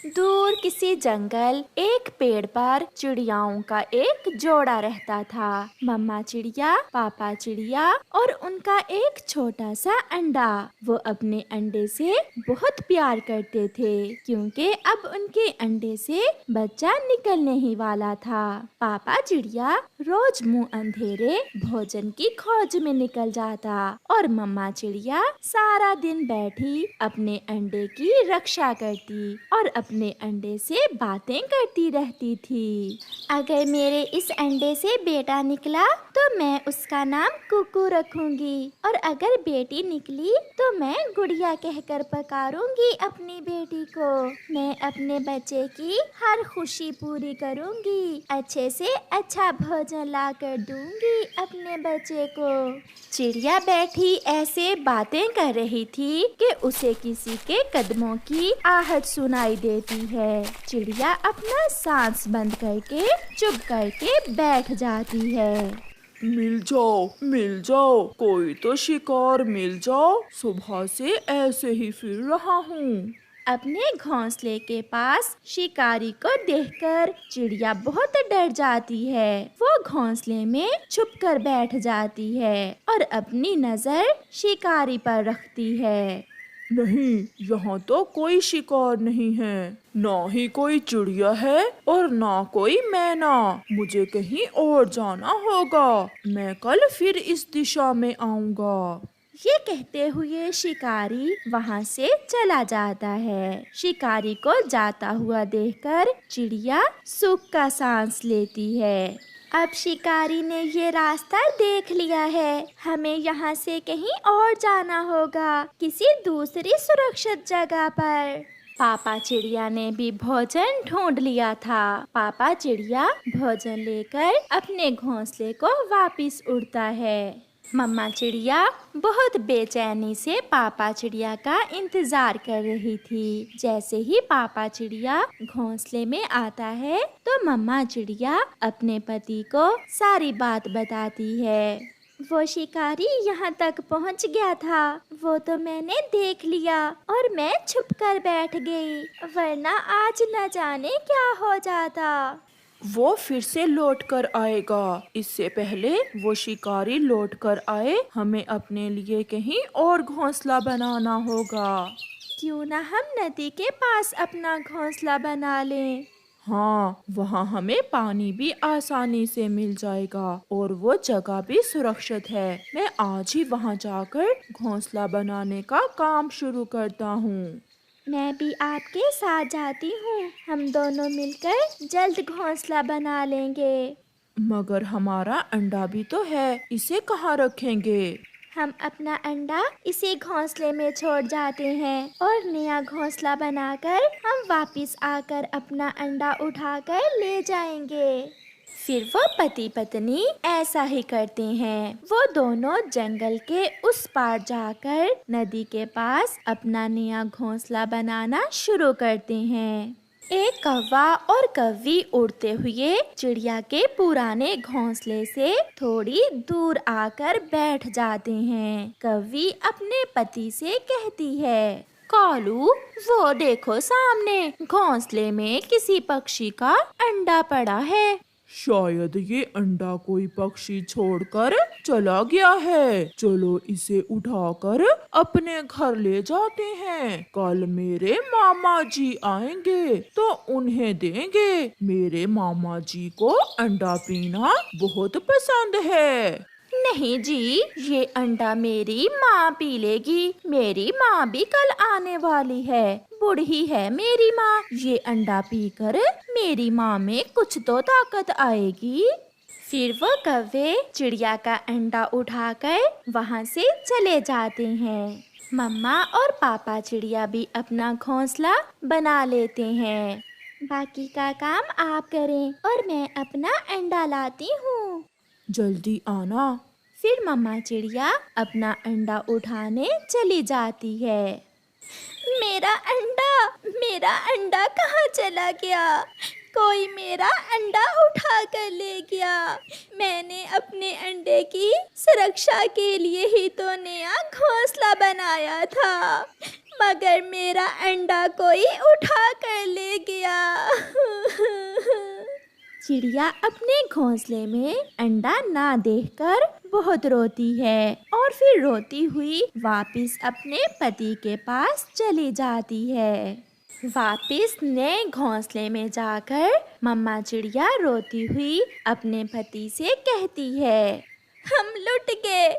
दूर किसी जंगल एक पेड़ पर चिड़ियाओं का एक जोड़ा रहता था। मम्मा चिड़िया, पापा चिड़िया और उनका एक छोटा सा अंडा। वो अपने अंडे से बहुत प्यार करते थे क्योंकि अब उनके अंडे से बच्चा निकलने ही वाला था। पापा चिड़िया रोज मुंह अंधेरे भोजन की खोज में निकल जाता और मम्मा चिड़िया सारा दिन बैठी अपने अंडे की रक्षा करती और अपने अंडे से बातें करती रहती थी। अगर मेरे इस अंडे से बेटा निकला तो मैं उसका नाम कुकू रखूंगी और अगर बेटी निकली तो मैं गुड़िया कहकर पुकारूंगी अपनी बेटी को। मैं अपने बच्चे की हर खुशी पूरी करूंगी, अच्छे से अच्छा भोजन ला कर दूंगी अपने बच्चे को। चिड़िया बैठी ऐसे बातें कर रही थी कि उसे किसी के कदमों की आहट सुनाई देती है। चिड़िया अपना सांस बंद करके चुप करके बैठ जाती है। मिल जाओ, कोई तो शिकार मिल जाओ। सुबह से ऐसे ही फिर रहा हूँ। अपने घोंसले के पास शिकारी को देखकर चिड़िया बहुत डर जाती है। वो घोंसले में छुपकर बैठ जाती है और अपनी नजर शिकारी पर रखती है। नहीं, यहाँ तो कोई शिकार नहीं है, ना ही कोई चिड़िया है और ना कोई मैना। मुझे कहीं और जाना होगा। मैं कल फिर इस दिशा में आऊँगा। ये कहते हुए शिकारी वहाँ से चला जाता है। शिकारी को जाता हुआ देखकर चिड़िया सुख का सांस लेती है। अब शिकारी ने ये रास्ता देख लिया है, हमें यहाँ से कहीं और जाना होगा, किसी दूसरी सुरक्षित जगह पर। पापा चिड़िया ने भी भोजन ढूंढ लिया था। पापा चिड़िया भोजन लेकर अपने घोंसले को वापस उड़ता है। मम्मा चिड़िया बहुत बेचैनी से पापा चिड़िया का इंतजार कर रही थी। जैसे ही पापा चिड़िया घोंसले में आता है तो मम्मा चिड़िया अपने पति को सारी बात बताती है। वो शिकारी यहाँ तक पहुँच गया था, वो तो मैंने देख लिया और मैं छुप कर बैठ गई, वरना आज न जाने क्या हो जाता। वो फिर से लौट कर आएगा। इससे पहले वो शिकारी लौट कर आए, हमें अपने लिए कहीं और घोंसला बनाना होगा। क्यों ना हम नदी के पास अपना घोंसला बना लें। हाँ, वहाँ हमें पानी भी आसानी से मिल जाएगा और वो जगह भी सुरक्षित है। मैं आज ही वहाँ जाकर घोंसला बनाने का काम शुरू करता हूँ। मैं भी आपके साथ जाती हूँ, हम दोनों मिलकर जल्द घोंसला बना लेंगे। मगर हमारा अंडा भी तो है, इसे कहाँ रखेंगे? हम अपना अंडा इसी घोंसले में छोड़ जाते हैं और नया घोंसला बनाकर हम वापस आकर अपना अंडा उठाकर ले जाएंगे। फिर वो पति पत्नी ऐसा ही करते हैं। वो दोनों जंगल के उस पार जाकर नदी के पास अपना नया घोंसला बनाना शुरू करते हैं। एक कौवा और कौवी उड़ते हुए चिड़िया के पुराने घोंसले से थोड़ी दूर आकर बैठ जाते हैं। कौवी अपने पति से कहती है, कालू, वो देखो सामने घोंसले में किसी पक्षी का अंडा पड़ा है। शायद ये अंडा कोई पक्षी छोड़कर चला गया है। चलो इसे उठाकर अपने घर ले जाते हैं। कल मेरे मामा जी आएंगे तो उन्हें देंगे। मेरे मामा जी को अंडा पीना बहुत पसंद है। नहीं जी, ये अंडा मेरी माँ पी लेगी। मेरी माँ भी कल आने वाली है, बूढ़ी है मेरी माँ। ये अंडा पीकर मेरी माँ में कुछ तो ताकत आएगी। फिर वो कौवे चिड़िया का अंडा उठाकर वहाँ से चले जाते हैं। मम्मा और पापा चिड़िया भी अपना घोंसला बना लेते हैं। बाकी का काम आप करें और मैं अपना अंडा लाती हूँ। जल्दी आना। फिर मम्मा चिड़िया अपना अंडा उठाने चली जाती है। मेरा अंडा कहाँ चला गया? कोई मेरा अंडा उठा कर ले गया। मैंने अपने अंडे की सुरक्षा के लिए ही तो नया घोंसला बनाया था। मगर मेरा अंडा कोई उठा कर ले गया। चिड़िया अपने घोंसले में अंडा ना देखकर बहुत रोती है और फिर रोती हुई वापस अपने पति के पास चली जाती है। वापस नए घोंसले में जाकर मम्मा चिड़िया रोती हुई अपने पति से कहती है, हम लुट गए,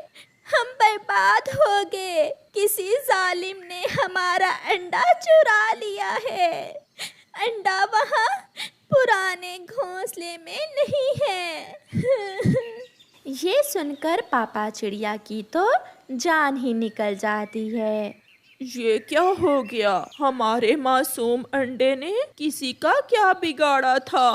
हम बर्बाद हो गए, किसी जालिम ने हमारा अंडा चुरा लिया है। अंडा वहाँ पुराने घोंसले में नहीं है। ये सुनकर पापा चिड़िया की तो जान ही निकल जाती है। ये क्या हो गया? हमारे मासूम अंडे ने किसी का क्या बिगाड़ा था?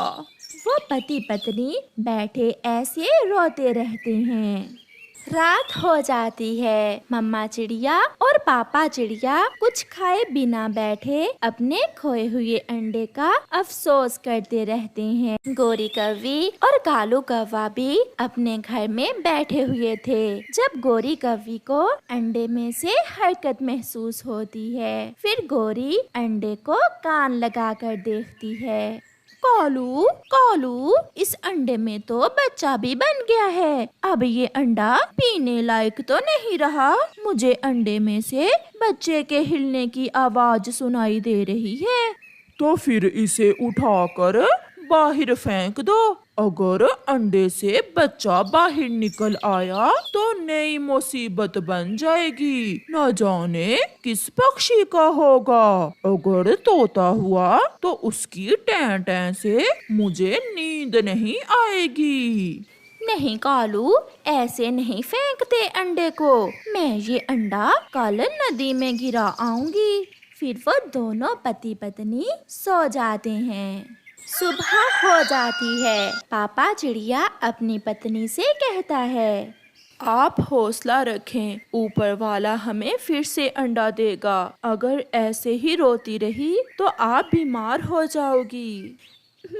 वो पति पत्नी बैठे ऐसे रोते रहते हैं। रात हो जाती है। मम्मा चिड़िया और पापा चिड़िया कुछ खाए बिना बैठे अपने खोए हुए अंडे का अफसोस करते रहते हैं। गोरी कौवी और कालू कौवा भी अपने घर में बैठे हुए थे। जब गोरी कौवी को अंडे में से हरकत महसूस होती है, फिर गोरी अंडे को कान लगा कर देखती है। कालू कालू, इस अंडे में तो बच्चा भी बन गया है। अब ये अंडा पीने लायक तो नहीं रहा। मुझे अंडे में से बच्चे के हिलने की आवाज सुनाई दे रही है। तो फिर इसे उठाकर बाहर फेंक दो। अगर अंडे से बच्चा बाहर निकल आया तो नई मुसीबत बन जाएगी। न जाने किस पक्षी का होगा। अगर तोता हुआ तो उसकी टैं टैं से मुझे नींद नहीं आएगी। नहीं कालू, ऐसे नहीं फेंकते अंडे को। मैं ये अंडा कल नदी में गिरा आऊंगी। फिर वो दोनों पति पत्नी सो जाते हैं। सुबह हो जाती है। पापा चिड़िया अपनी पत्नी से कहता है, आप हौसला रखें, ऊपर वाला हमें फिर से अंडा देगा। अगर ऐसे ही रोती रही तो आप बीमार हो जाओगी।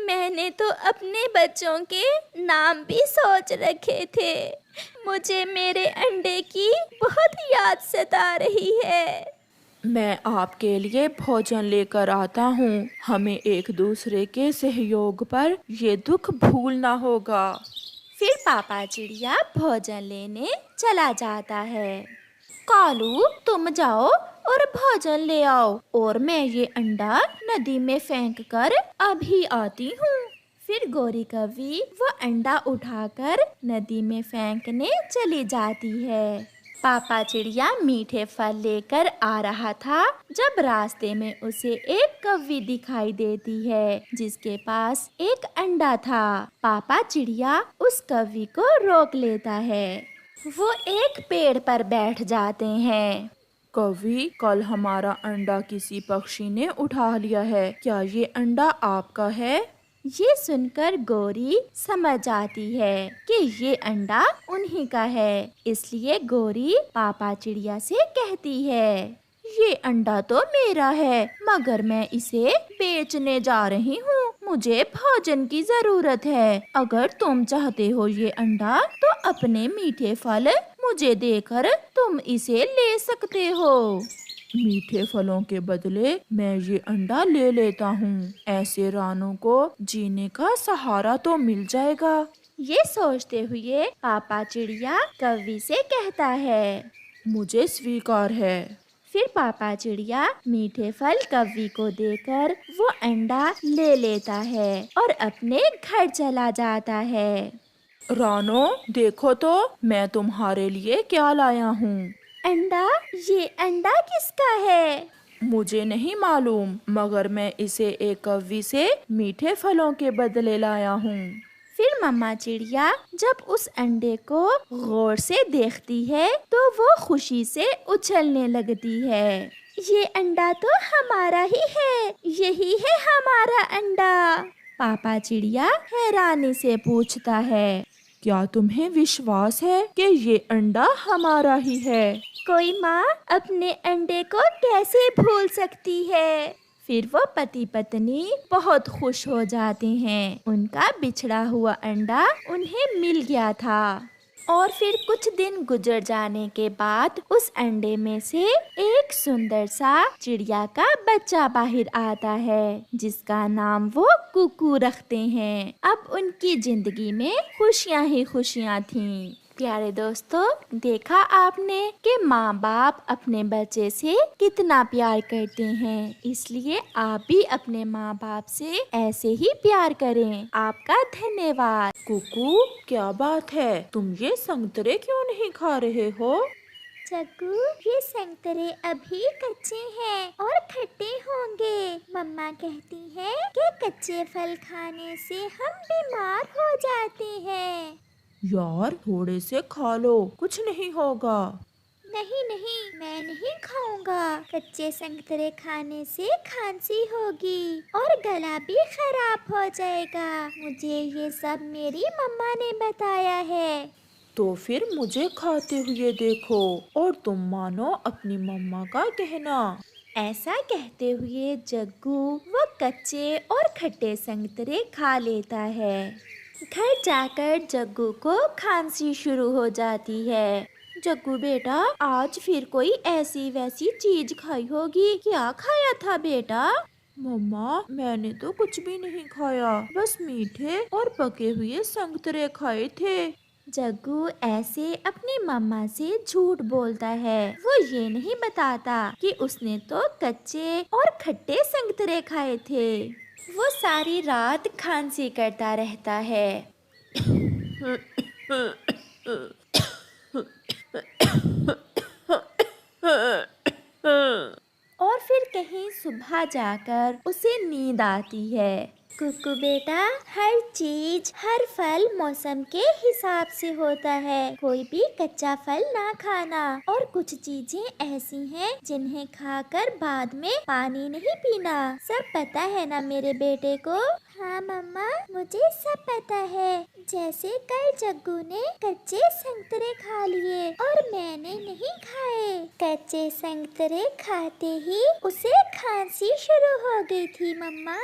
मैंने तो अपने बच्चों के नाम भी सोच रखे थे। मुझे मेरे अंडे की बहुत याद सता रही है। मैं आपके लिए भोजन लेकर आता हूँ। हमें एक दूसरे के सहयोग पर ये दुख भूलना होगा। फिर पापा चिड़िया भोजन लेने चला जाता है। कालू, तुम जाओ और भोजन ले आओ और मैं ये अंडा नदी में फेंक कर अभी आती हूँ। फिर गोरी कौवी वो अंडा उठाकर नदी में फेंकने चली जाती है। पापा चिड़िया मीठे फल लेकर आ रहा था जब रास्ते में उसे एक कौवी दिखाई देती है जिसके पास एक अंडा था। पापा चिड़िया उस कौवी को रोक लेता है। वो एक पेड़ पर बैठ जाते हैं। कौवी, कल हमारा अंडा किसी पक्षी ने उठा लिया है। क्या ये अंडा आपका है? ये सुनकर गोरी समझ जाती है कि ये अंडा उन्हीं का है। इसलिए गोरी पापा चिड़िया से कहती है, ये अंडा तो मेरा है, मगर मैं इसे बेचने जा रही हूँ। मुझे भोजन की जरूरत है। अगर तुम चाहते हो ये अंडा तो अपने मीठे फल मुझे देकर तुम इसे ले सकते हो। मीठे फलों के बदले मैं ये अंडा ले लेता हूँ। ऐसे रानों को जीने का सहारा तो मिल जाएगा। ये सोचते हुए पापा चिड़िया कौवी से कहता है, मुझे स्वीकार है। फिर पापा चिड़िया मीठे फल कौवी को देकर वो अंडा ले लेता है और अपने घर चला जाता है। रानो, देखो तो मैं तुम्हारे लिए क्या लाया हूँ। अंडा? ये अंडा किसका है? मुझे नहीं मालूम, मगर मैं इसे एक कौवी से मीठे फलों के बदले लाया हूँ। फिर मम्मा चिड़िया जब उस अंडे को गौर से देखती है तो वो खुशी से उछलने लगती है। ये अंडा तो हमारा ही है, यही है हमारा अंडा। पापा चिड़िया हैरानी से पूछता है, क्या तुम्हें विश्वास है कि ये अंडा हमारा ही है? कोई माँ अपने अंडे को कैसे भूल सकती है? फिर वो पति पत्नी बहुत खुश हो जाते हैं। उनका बिछड़ा हुआ अंडा उन्हें मिल गया था। और फिर कुछ दिन गुजर जाने के बाद उस अंडे में से एक सुंदर सा चिड़िया का बच्चा बाहर आता है, जिसका नाम वो कुकू रखते हैं। अब उनकी जिंदगी में खुशियाँ ही खुशियाँ थीं। प्यारे दोस्तों, देखा आपने कि माँ बाप अपने बच्चे से कितना प्यार करते हैं, इसलिए आप भी अपने माँ बाप से ऐसे ही प्यार करें। आपका धन्यवाद। कुकू, क्या बात है, तुम ये संतरे क्यों नहीं खा रहे हो? जग्गू, ये संतरे अभी कच्चे हैं और खट्टे होंगे। मम्मा कहती है कि कच्चे फल खाने से हम बीमार हो जाते हैं। यार, थोड़े से खा लो, कुछ नहीं होगा। नहीं नहीं, मैं नहीं खाऊंगा। कच्चे संतरे खाने से खांसी होगी और गला भी खराब हो जाएगा। मुझे ये सब मेरी मम्मा ने बताया है। तो फिर मुझे खाते हुए देखो और तुम मानो अपनी मम्मा का कहना। ऐसा कहते हुए जग्गू वो कच्चे और खट्टे संतरे खा लेता है। घर जाकर जग्गू को खांसी शुरू हो जाती है। जग्गू बेटा, आज फिर कोई ऐसी वैसी चीज खाई होगी, क्या खाया था बेटा? मम्मा, मैंने तो कुछ भी नहीं खाया, बस मीठे और पके हुए संतरे खाए थे। जग्गू ऐसे अपनी मम्मा से झूठ बोलता है। वो ये नहीं बताता कि उसने तो कच्चे और खट्टे संतरे खाए थे। वो सारी रात खांसी करता रहता है। और फिर कहीं सुबह जाकर उसे नींद आती है। कुकू बेटा, हर चीज, हर फल मौसम के हिसाब से होता है। कोई भी कच्चा फल ना खाना। और कुछ चीजें ऐसी हैं जिन्हें खाकर बाद में पानी नहीं पीना। सब पता है ना मेरे बेटे को? हाँ मम्मा, मुझे सब पता है। जैसे कल जग्गू ने कच्चे संतरे खा लिए और मैंने नहीं खाए। कच्चे संतरे खाते ही उसे खांसी शुरू हो गई थी मम्मा।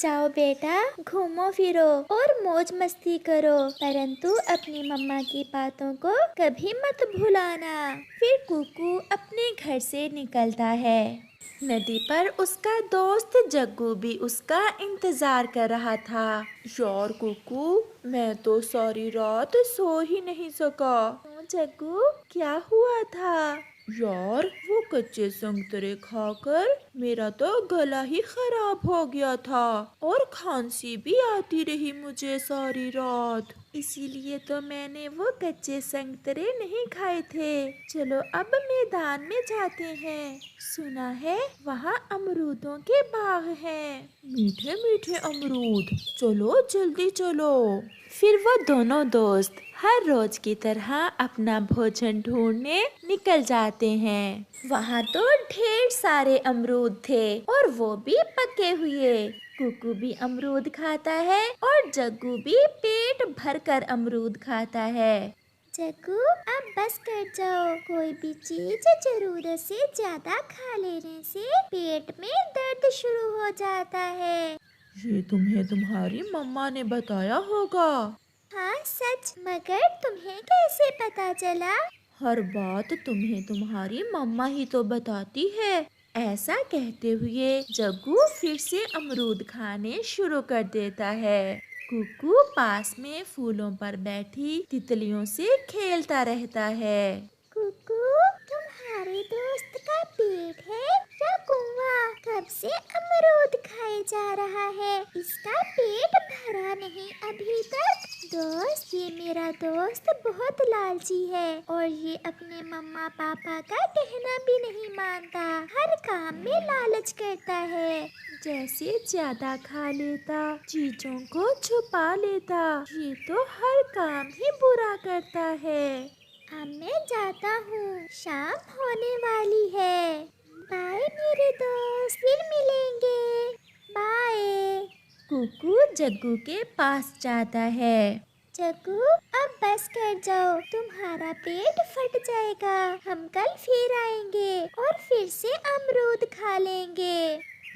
जाओ बेटा, घूमो फिरो और मौज मस्ती करो, परंतु अपनी मम्मा की बातों को कभी मत भुलाना। फिर कुकू अपने घर से निकलता है। नदी पर उसका दोस्त जग्गू भी उसका इंतजार कर रहा था। यार कुकू, मैं तो सारी रात सो ही नहीं सका। तो जग्गू, क्या हुआ था? यार, वो कच्चे संतरे खाकर मेरा तो गला ही खराब हो गया था और खांसी भी आती रही मुझे सारी रात। इसीलिए तो मैंने वो कच्चे संतरे नहीं खाए थे। चलो अब मैदान में जाते हैं। सुना है वहाँ अमरूदों के बाग हैं। मीठे मीठे अमरूद, चलो जल्दी चलो। फिर वो दोनों दोस्त हर रोज की तरह अपना भोजन ढूंढने निकल जाते हैं। वहाँ तो ढेर सारे अमरूद थे और वो भी पके हुए। कुकू भी अमरूद खाता है और जग्गू भी पेट भरकर अमरूद खाता है। जग्गू, अब बस कर जाओ। कोई भी चीज जरूरत से ज्यादा खा लेने से पेट में दर्द शुरू हो जाता है। ये तुम्हें तुम्हारी मम्मा ने बताया होगा। हाँ सच, मगर तुम्हें कैसे पता चला? हर बात तुम्हें तुम्हारी मम्मा ही तो बताती है। ऐसा कहते हुए जग्गू फिर से अमरूद खाने शुरू कर देता है। कुकू पास में फूलों पर बैठी तितलियों से खेलता रहता है। कुकू, तुम्हारे दोस्त का पेट है या कुआं? कब से अमरूद खाए जा रहा है? इसका पेट भरा नहीं अभी तक। दोस्त, ये मेरा दोस्त बहुत लालची है और ये अपने मम्मा पापा का कहना भी नहीं मानता। हर काम में लालच करता है। जैसे ज्यादा खा लेता, चीजों को छुपा लेता। ये तो हर काम ही बुरा करता है। अब मैं जाता हूँ, शाम होने वाली है। बाय मेरे दोस्त, फिर मिलेंगे। बाय। कुकू जग्गू के पास जाता है। जग्गू, अब बस कर जाओ, तुम्हारा पेट फट जाएगा। हम कल फिर आएंगे और फिर से अमरूद खा लेंगे।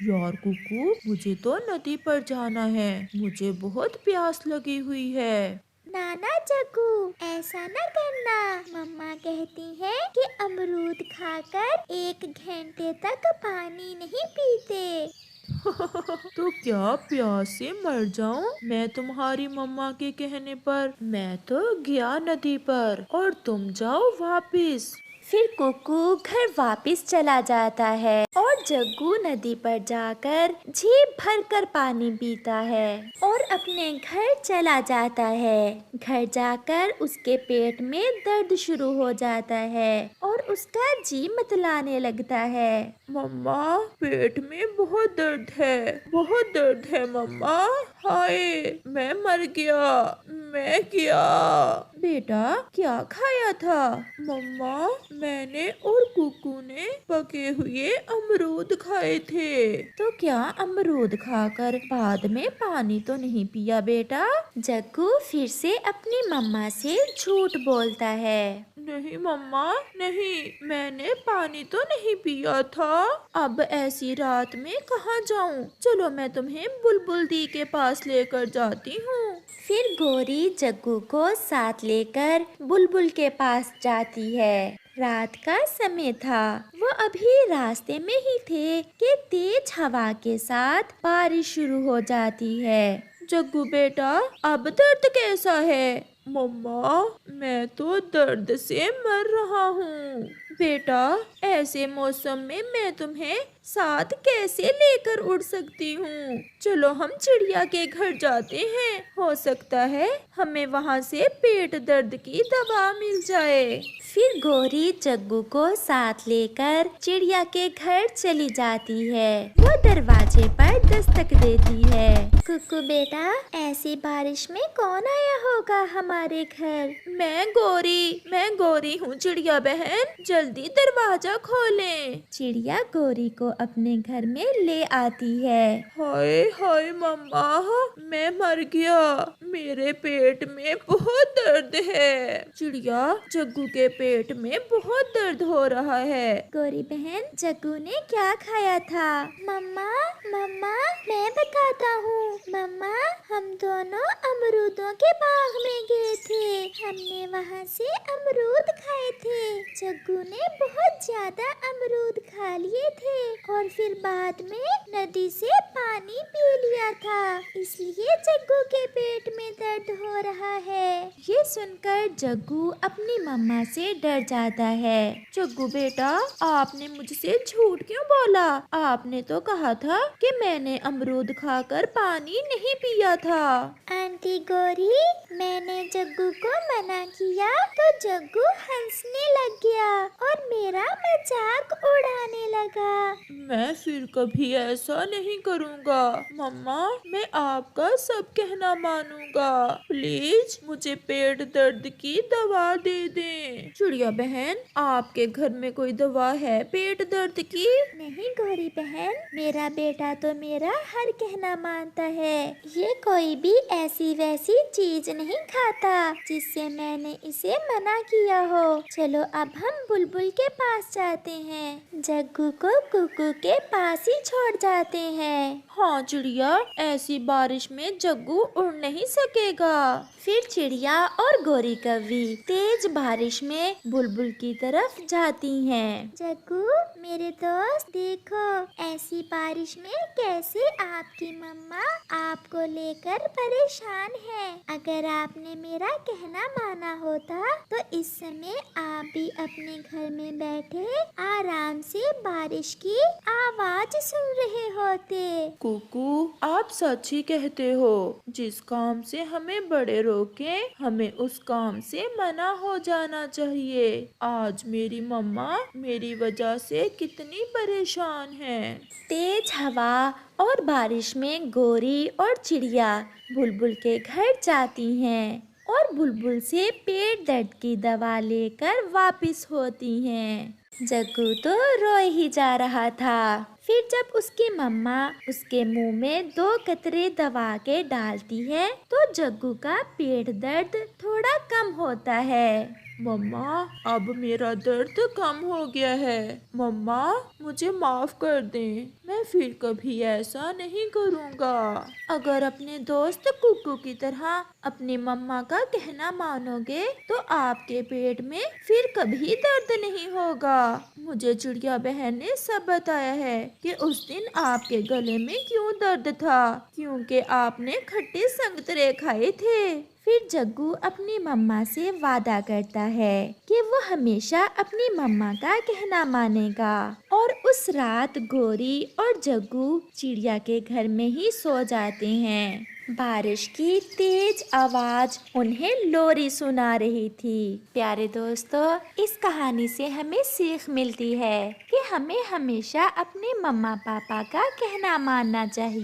यार कुकू, मुझे तो नदी पर जाना है, मुझे बहुत प्यास लगी हुई है। नाना जग्गू, ऐसा न करना। मम्मा कहती है कि अमरूद खाकर 1 घंटे तक पानी नहीं पीते। तो क्या प्यास से मर जाऊं मैं तुम्हारी मम्मा के कहने पर? मैं तो गया नदी पर और तुम जाओ वापिस। फिर कुक्कू घर वापस चला जाता है और जग्गू नदी पर जाकर झीप भर कर पानी पीता है और अपने घर चला जाता है। घर जाकर उसके पेट में दर्द शुरू हो जाता है और उसका जी मतलाने लगता है। मम्मा, पेट में बहुत दर्द है मम्मा। हाय, मैं मर गया, मैं गया। बेटा, क्या खाया था? मम्मा, मैंने और कुकू ने पके हुए अमरूद खाए थे। तो क्या अमरूद खाकर बाद में पानी तो नहीं पिया बेटा? जग्गू फिर से अपनी मम्मा से झूठ बोलता है। नहीं मम्मा, नहीं, मैंने पानी तो नहीं पिया था। अब ऐसी रात में कहाँ जाऊँ? चलो मैं तुम्हें बुलबुल दी के पास लेकर जाती हूँ। फिर गोरी जग्गू को साथ लेकर बुलबुल के पास जाती है। रात का समय था। वो अभी रास्ते में ही थे कि तेज हवा के साथ बारिश शुरू हो जाती है। जग्गू बेटा, अब दर्द कैसा है? मम्मा, मैं तो दर्द से मर रहा हूँ। बेटा, ऐसे मौसम में मैं तुम्हें साथ कैसे लेकर उड़ सकती हूँ? चलो हम चिड़िया के घर जाते हैं, हो सकता है हमें वहाँ से पेट दर्द की दवा मिल जाए। फिर गोरी जग्गू को साथ लेकर चिड़िया के घर चली जाती है। वो दरवाजे पर दस्तक देती है। कुकू बेटा, ऐसी बारिश में कौन आया होगा हमारे घर? मैं गोरी हूँ चिड़िया बहन, जल्दी दरवाजा खोलें। चिड़िया गोरी को अपने घर में ले आती है। हाय हाय मम्मा, मैं मर गया, मेरे पेट में बहुत दर्द है। चिड़िया, जग्गू के पेट में बहुत दर्द हो रहा है। गोरी बहन, जग्गू ने क्या खाया था? मम्मा, मैं बताता हूँ। मम्मा, हम दोनों अमरूदों के बाग में गए थे। हमने वहाँ से अमरूद खाए थे। जग्गू ने बहुत ज्यादा अमरूद खा लिए थे और फिर बाद में नदी से पानी पी लिया था, इसलिए जग्गू के पेट में दर्द हो रहा है। ये सुनकर जग्गू अपनी मम्मा से डर जाता है। जग्गू बेटा, आपने मुझसे झूठ क्यों बोला? आपने तो कहा था कि मैंने अमरूद खाकर पानी नहीं पिया था। आंटी गोरी, मैंने जग्गू को मना किया तो जग्गू हंसने लग गया और मेरा मजाक उड़ाने लगा। मैं फिर कभी ऐसा नहीं करूँगा। मम्मा, मैं आपका सब कहना मानूंगा। प्लीज मुझे पेट दर्द की दवा दे दें। चिड़िया बहन, आपके घर में कोई दवा है पेट दर्द की? नहीं गोरी बहन, मेरा बेटा तो मेरा हर कहना मानता है। ये कोई भी ऐसी वैसी चीज नहीं खाता जिससे मैंने इसे मना किया हो। चलो अब हम बुलबुल के पास जाते हैं। जग्गू को कुकू के पास ही छोड़ जाते हैं। हाँ चिड़िया, ऐसी बारिश में जग्गू उड़ नहीं सकेगा। फिर चिड़िया और गोरी कौवी तेज बारिश में बुलबुल की तरफ जाती हैं। जग्गू मेरे दोस्त, देखो ऐसी बारिश में कैसे आपकी मम्मा आपको लेकर परेशान है। अगर आपने मेरा कहना माना होता तो इस समय आप भी अपने घर में बैठे आराम से बारिश की आवाज सुन रहे होते। कुकू, आप सच ही कहते हो। जिस काम से हमें बड़े रोके, हमें उस काम से मना हो जाना चाहिए। आज मेरी मम्मा मेरी वजह से कितनी परेशान है। तेज हवा और बारिश में गोरी और चिड़िया बुलबुल के घर जाती हैं और बुलबुल से पेट दर्द की दवा लेकर वापस होती हैं। जग्गू तो रोए ही जा रहा था। फिर जब उसकी मम्मा उसके मुंह में 2 कतरे दवा के डालती है तो जग्गू का पेट दर्द थोड़ा कम होता है। मम्मा, अब मेरा दर्द कम हो गया है। मम्मा, मुझे माफ कर दें, मैं फिर कभी ऐसा नहीं करूँगा। अगर अपने दोस्त कुकू की तरह अपनी मम्मा का कहना मानोगे तो आपके पेट में फिर कभी दर्द नहीं होगा। मुझे चिड़िया बहन ने सब बताया है कि उस दिन आपके गले में क्यों दर्द था, क्योंकि आपने खट्टे संतरे खाए थे। फिर जग्गू अपनी मम्मा से वादा करता है कि वो हमेशा अपनी मम्मा का कहना मानेगा और उस रात गोरी और जग्गू चिड़िया के घर में ही सो जाते हैं। बारिश की तेज आवाज उन्हें लोरी सुना रही थी। प्यारे दोस्तों, इस कहानी से हमें सीख मिलती है कि हमें हमेशा अपने मम्मा पापा का कहना मानना चाहिए।